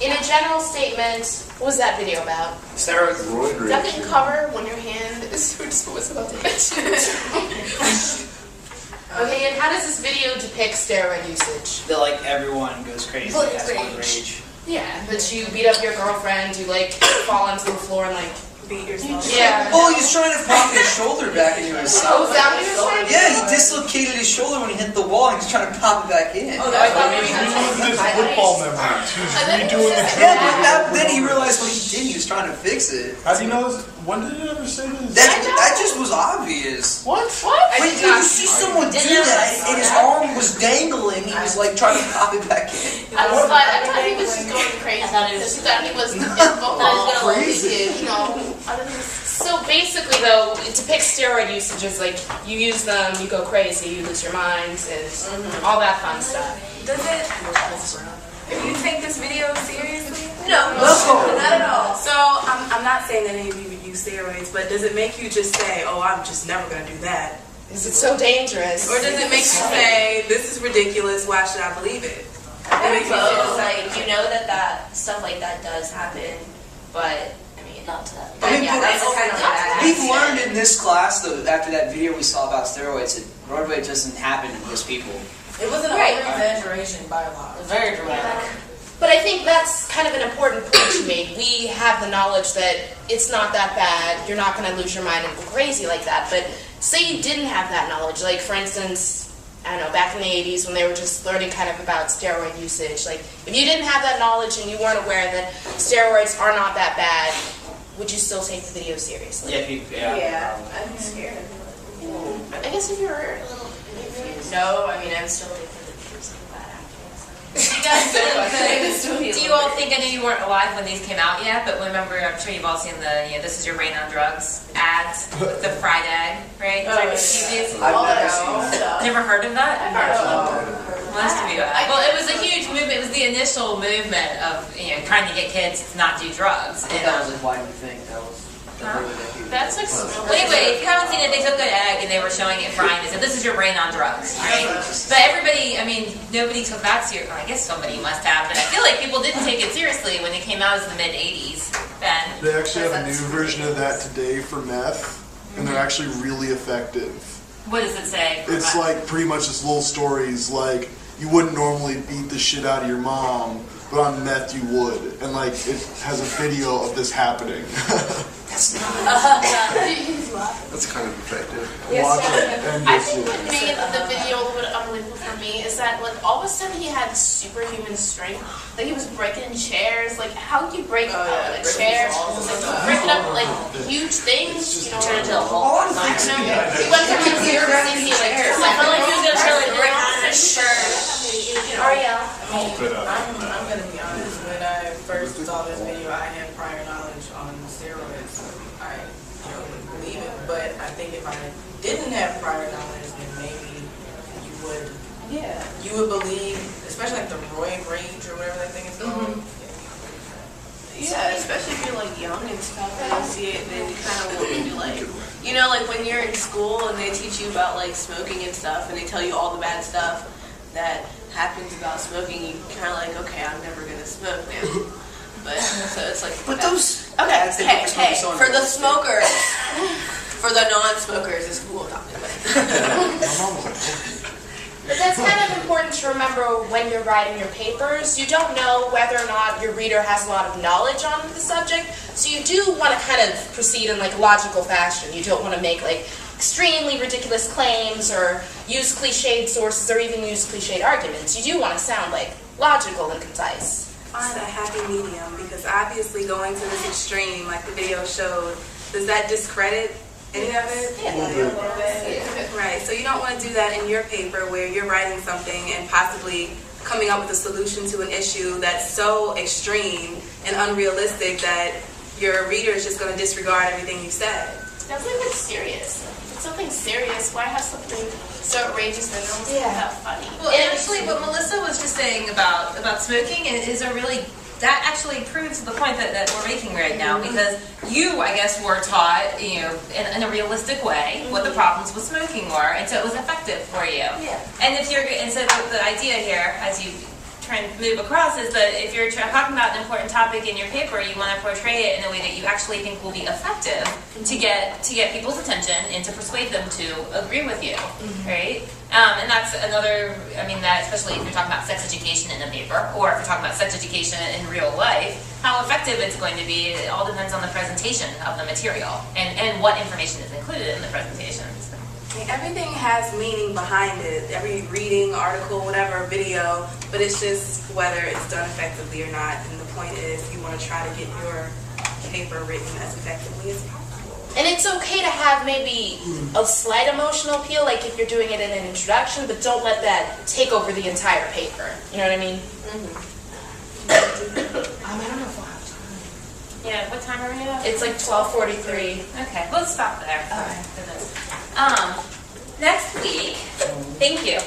In a general statement, what was that video about? Steroids. Duck and cover when your hand is just what's about to hit. Okay, and how does this video depict steroid usage? That like everyone goes crazy. Has one rage. Yeah, that you beat up your girlfriend, you like fall onto the floor and like beat yourself. Yeah. Oh, he's trying to pop his shoulder back into his Oh, is that what he was trying to do? Yeah, he dislocated his shoulder when he hit the wall and he's trying to pop it back in. Oh, I thought maybe He was his football memories. He was redoing the Yeah, but then he realized what he did. He was trying to fix it. How do you know? When did it ever say this? That just was obvious. What? When you see someone do that and his arm was dangling, he was like trying to pop it back in. I thought he was just going crazy. I thought he was crazy. You know. So basically, though, it depicts steroid usage as like you use them, you go crazy, you lose your mind, and all that fun stuff. Does it? You take this video seriously? No, not at all. So I'm not saying that any of you would use steroids, but does it make you just say, "Oh, I'm just never going to do that"? Is it so dangerous? Or does it make you say, "This is ridiculous. Why should I believe it"? I think both. Like, you know that stuff like that does happen, but I mean, not to that. I mean, yeah, that's kind of bad. we've learned in this class, though, after that video we saw about steroids, that roid rage doesn't happen to most people. It was an over-exaggeration by a lot. Very dramatic. But I think that's kind of an important point you made. We have the knowledge that it's not that bad. You're not going to lose your mind and go crazy like that. But say you didn't have that knowledge. Like, for instance, I don't know, back in the 80s when they were just learning kind of about steroid usage. Like, if you didn't have that knowledge and you weren't aware that steroids are not that bad, would you still take the video seriously? Yeah, I'm scared. I guess if you were a little confused. No, I mean, I'm still thinking that there's something bad happening. Do you all think, I know you weren't alive when these came out yet, but remember, I'm sure you've all seen the, This Is Your Reign on Drugs ads with the fried egg, right? I've never seen that. Never heard of that? Most of you have. Well, it was a huge movement. It was the initial movement of, trying to get kids to not do drugs. I think that was like, why do you think that was? That's like Anyway, if you haven't seen it, they took an egg and they were showing it frying. They said, "This is your brain on drugs." Right? But everybody, I mean, nobody took that seriously. I guess somebody must have, but I feel like people didn't take it seriously when it came out as the mid-'80s. Ben? They actually have a new version of that today for meth, and they're actually really effective. What does it say? It's like pretty much just little stories like you wouldn't normally beat the shit out of your mom, but on meth you would. And like it has a video of this happening. That's kind of effective. Watch it and I you'll see think what it. made the video a little bit unbelievable for me is that like all of a sudden he had superhuman strength. Like he was breaking chairs. Like how do you break a chair? Like, breaking up like huge things. Turn into a whole. He went from like 0 to 60 like just like he was gonna show like break on his shirt. Ariel. I'm gonna be honest. When I first saw this video, I had prior knowledge on steroids. I wouldn't believe it, but I think if I didn't have prior knowledge, then maybe you would. Yeah. You would believe, especially like the roid rage or whatever that thing is called. Yeah, especially if you're like young and stuff and you see it, then you kind of want to be like, like when you're in school and they teach you about like smoking and stuff, and they tell you all the bad stuff that happens about smoking, you kind of like, okay, I'm never gonna smoke now. But so it's like, But those okay, hey, so for the smokers, for the non-smokers, is who I'm talking about. But that's kind of important to remember when you're writing your papers. You don't know whether or not your reader has a lot of knowledge on the subject, so you do want to kind of proceed in like a logical fashion. You don't want to make like extremely ridiculous claims or use cliched sources or even use cliched arguments. You do want to sound like logical and concise. Find a happy medium, because obviously going to this extreme, like the video showed, does that discredit any of it? Yeah. Right, so you don't want to do that in your paper where you're writing something and possibly coming up with a solution to an issue that's so extreme and unrealistic that your reader is just going to disregard everything you said. That's like it's serious. It's something serious. Why have something so outrageous that no one's that funny? Well, and actually, what Melissa was just saying about smoking is a really, that actually proves the point that we're making right now, because you, I guess, were taught, in a realistic way what the problems with smoking were, and so it was effective for you. Yeah. And so the idea here, as you trying to move across is that if you're talking about an important topic in your paper, you want to portray it in a way that you actually think will be effective to get people's attention and to persuade them to agree with you, right? And that's another, I mean, that especially if you're talking about sex education in a paper, or if you're talking about sex education in real life, how effective it's going to be, it all depends on the presentation of the material and what information is included in the presentation. Everything has meaning behind it. Every reading, article, whatever, video, but it's just whether it's done effectively or not. And the point is, you want to try to get your paper written as effectively as possible. And it's okay to have maybe a slight emotional appeal, like if you're doing it in an introduction, but don't let that take over the entire paper. You know what I mean? I don't know if we'll have time. Yeah, what time are we at? It's like 12:43. Okay, let's stop there. Okay. Next week, thank you.